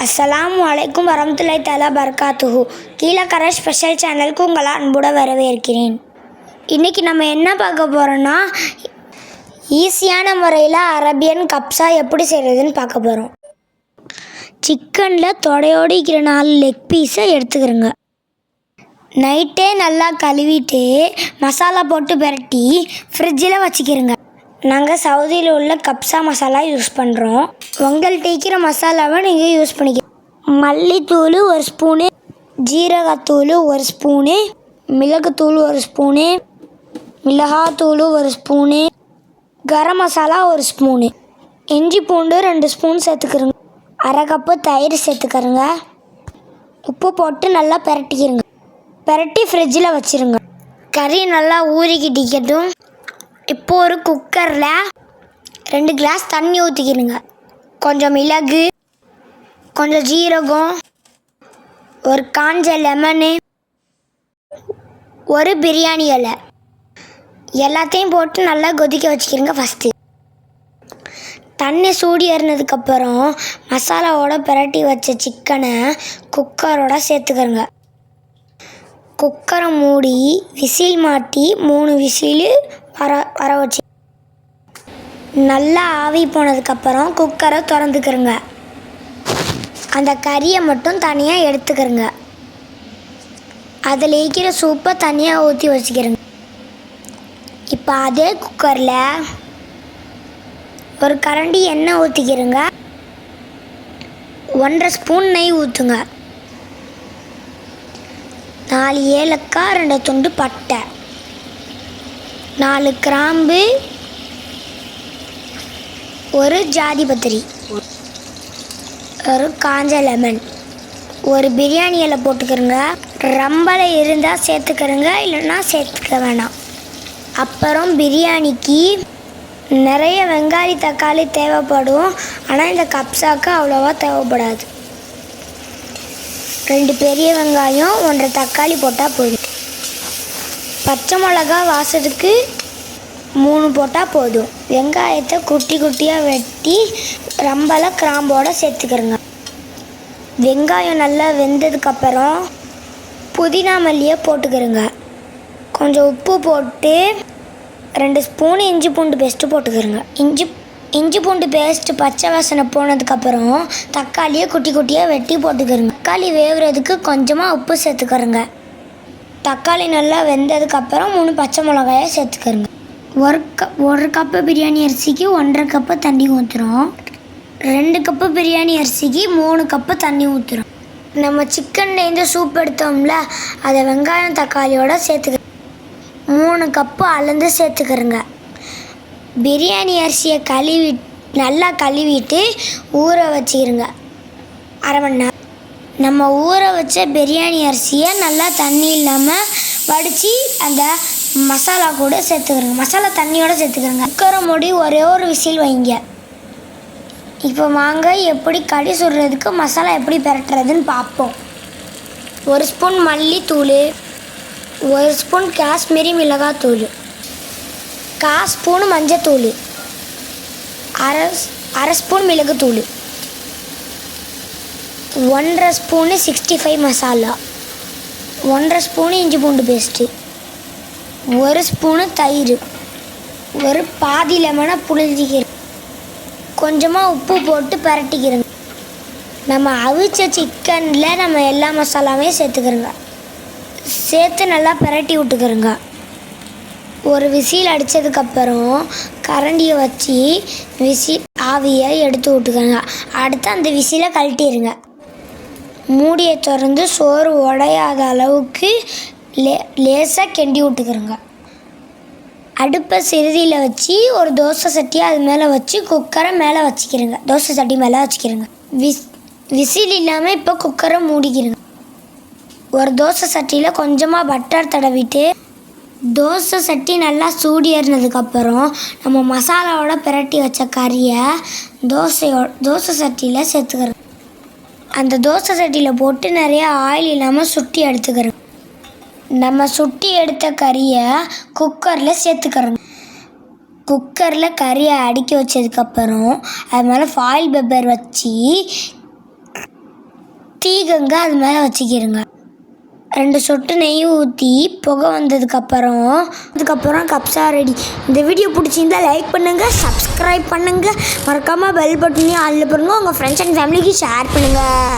அஸ்ஸலாமு அலைக்கும் வரமத்துல்லாஹி தஆலா பரகாத்துஹு. கீழக்கரை ஸ்பெஷல் சேனலுக்கு உங்களை அன்புடன் வரவேற்கிறேன். இன்றைக்கி நம்ம என்ன பார்க்க போகிறோன்னா, ஈஸியான முறையில் அரபியன் கப்ஸா எப்படி செய்கிறதுன்னு பார்க்க போகிறோம். சிக்கனில் தொடையோடு இருக்கிற 4 லெக் பீஸை எடுத்துக்கிறோங்க. நைட்டே நல்லா கழுவிட்டு மசாலா போட்டு பிரட்டி ஃப்ரிட்ஜில் வச்சுக்கிறோங்க. நாங்கள் சவுதியில் உள்ள கப்ஸா மசாலா யூஸ் பண்ணுறோம். உங்கள்கிட்ட இருக்கிற மசாலாவை நீங்கள் யூஸ் பண்ணிக்க. மல்லித்தூள் 1 ஸ்பூனு, ஜீரகத்தூள் 1 ஸ்பூனு, மிளகுத்தூள் 1 ஸ்பூனு, மிளகாத்தூள் 1 ஸ்பூனு, கரம் மசாலா 1 ஸ்பூனு, இஞ்சி பூண்டு 2 ஸ்பூன் சேர்த்துக்கிறோங்க. 1/2 கப்பு தயிர் சேர்த்துக்கிறோங்க. உப்பு போட்டு நல்லா பிரட்டிக்கிறோங்க. பிரட்டி ஃப்ரிட்ஜில் வச்சுருங்க. கறி நல்லா ஊறிக்கிட்டிக்கட்டும். இப்போ ஒரு குக்கரில் 2 கிளாஸ் தண்ணி ஊற்றிக்கிறோங்க. கொஞ்சம் மிளகு, கொஞ்சம் ஜீரகம், ஒரு காஞ்ச லெமனு, ஒரு பிரியாணி இலை எல்லாத்தையும் போட்டு நல்லா கொதிக்க வச்சுக்கிறோங்க. ஃபஸ்ட்டு தண்ணி சூடி ஏறினதுக்கப்புறம் மசாலாவோட பிரட்டி வச்ச சிக்கனை குக்கரோட சேர்த்துக்கிறோங்க. குக்கரை மூடி விசில் மாட்டி 3 விசில் வர வச்சு நல்லா ஆவி போனதுக்கப்புறம் குக்கரை திறந்துக்கிறோங்க. அந்த கறியை மட்டும் தனியாக எடுத்துக்கிறோங்க. அதில் இருக்கிற சூப்பை தனியாக ஊற்றி வச்சுக்கிறோங்க. இப்போ அதே குக்கரில் ஒரு கரண்டி எண்ணெய் ஊற்றிக்கிறோங்க. 1/2 ஸ்பூன் நெய் ஊற்றுங்க. 4 ஏலக்காய், 2 துண்டு பட்டை, 4 கிராம்பு, ஒரு ஜாதி பத்திரி, ஒரு காஞ்ச லெமன், ஒரு பிரியாணி இலை போட்டுக்கிறோங்க. ரம்பலை இருந்தால் சேர்த்துக்கிறோங்க, இல்லைன்னா சேர்த்துக்க வேணாம். அப்புறம் பிரியாணிக்கு நிறைய வெங்காயம் தக்காளி தேவைப்படும். ஆனால் இந்த கப்ஸாக்கு அவ்வளோவா தேவைப்படாது. 2 பெரிய வெங்காயம், 1/2 தக்காளி போட்டால் போதும். பச்சை மிளகா வாசத்துக்கு 3 போட்டால் போதும். வெங்காயத்தை குட்டி குட்டியாக வெட்டி ரம்பலை கிராம்போடு சேர்த்துக்கிறோங்க. வெங்காயம் நல்லா வெந்ததுக்கப்புறம் புதினா மல்லியை போட்டுக்கிறோங்க. கொஞ்சம் உப்பு போட்டு 2 ஸ்பூன் இஞ்சி பூண்டு பேஸ்ட்டு போட்டுக்கிறோங்க. இஞ்சி பூண்டு பேஸ்ட்டு பச்சை வாசனை போனதுக்கப்புறம் தக்காளியை குட்டி குட்டியாக வெட்டி போட்டுக்கிறோங்க. தக்காளி வேகிறதுக்கு கொஞ்சமாக உப்பு சேர்த்துக்கிறோங்க. தக்காளி நல்லா வெந்ததுக்கப்புறம் 3 பச்சை மிளகாயை சேர்த்துக்கிறோங்க. 1 கப்பு பிரியாணி அரிசிக்கு 1/2 கப்பு தண்ணி ஊற்றுறோம். 2 கப்பு பிரியாணி அரிசிக்கு 3 கப்பு தண்ணி ஊற்றுறோம். நம்ம சிக்கன்லேருந்து சூப் எடுத்தோம்ல, அதை வெங்காயம் தக்காளியோட சேர்த்துக்கிறோம். 3 கப்பு அளந்து சேர்த்துக்கிறோங்க. பிரியாணி அரிசியை நல்லா கழுவிட்டு ஊற வச்சுக்கிறோங்க 1/2 மணி நேரம். நம்ம ஊற வச்ச பிரியாணி அரிசியை நல்லா தண்ணி இல்லாமல் வடித்து அந்த மசாலா கூட சேர்த்துக்கிறோங்க. மசாலா தண்ணியோடு சேர்த்துக்கிறோங்க. குக்கரை மூடி ஒரே ஒரு விசில் வைங்க. இப்போ வாங்க எப்படி கறி சுடுறதுக்கு மசாலா எப்படி பிரட்டுறதுன்னு பார்ப்போம். 1 ஸ்பூன் மல்லித்தூள், 1 ஸ்பூன் காஷ்மீரி மிளகாத்தூள், 1/4 ஸ்பூன் மஞ்சத்தூள், 1/2 ஸ்பூன் மிளகுத்தூள், 1/2 ஸ்பூனு 65 மசாலா, 1/2 ஸ்பூனு இஞ்சி பூண்டு பேஸ்ட்டு, 1 ஸ்பூனு தயிர், ஒரு பாதி லெமனை புழிஞ்சிக்கிறோம். கொஞ்சமாக உப்பு போட்டு பிரட்டிக்கிறோங்க. நம்ம அவிச்ச சிக்கனில் நம்ம எல்லா மசாலாவே சேர்த்துக்கிறோங்க. சேர்த்து நல்லா பிரட்டி விட்டுக்கிறோங்க. ஒரு விசில் அடித்ததுக்கப்புறம் கரண்டியை வச்சு ஆவியை எடுத்து விட்டுக்கிறோங்க. அடுத்து அந்த விசிலை கழட்டிடுங்க. மூடியை திறந்து சோறு உடையாத அளவுக்கு லேசாக கிண்டி விட்டுக்கிறோங்க. அடுப்பை சிறுதியில் வச்சு ஒரு தோசை சட்டியை அது மேலே வச்சு குக்கரை மேலே வச்சுக்கிறோங்க. தோசை சட்டி மேலே வச்சுக்கிறோங்க. விசில் இல்லாமல் இப்போ குக்கரை மூடிக்கிறோங்க. ஒரு தோசை சட்டியில் கொஞ்சமாக பட்டர் தடவிட்டு தோசை சட்டி நல்லா சூடி ஏறினதுக்கப்புறம் நம்ம மசாலாவோட பிரட்டி வச்ச கறியை தோசை சட்டியில் சேர்த்துக்கிறோம். அந்த தோசை சட்டியில் போட்டு நிறைய ஆயில் இல்லாமல் சுட்டி எடுத்துக்கிறோம். நம்ம சுட்டி எடுத்த கறியை குக்கரில் சேர்த்துக்கிறோங்க. குக்கரில் கறியை அடுக்கி வச்சதுக்கப்புறம் அது மேலே ஃபாயில் பேப்பர் வச்சு தீகங்க அது மேலே வச்சுக்கிடுங்க. 2 சொட்டு நெய் ஊற்றி புகை வந்ததுக்கப்புறம் கப்ஸா ரெடி. இந்த வீடியோ பிடிச்சிருந்தா லைக் பண்ணுங்கள், சப்ஸ்கிரைப் பண்ணுங்கள், மறக்காமல் பெல் பட்டனையும் ஆல்ல போடுங்க. உங்கள் ஃப்ரெண்ட்ஸ் அண்ட் ஃபேமிலிக்கு ஷேர் பண்ணுங்கள்.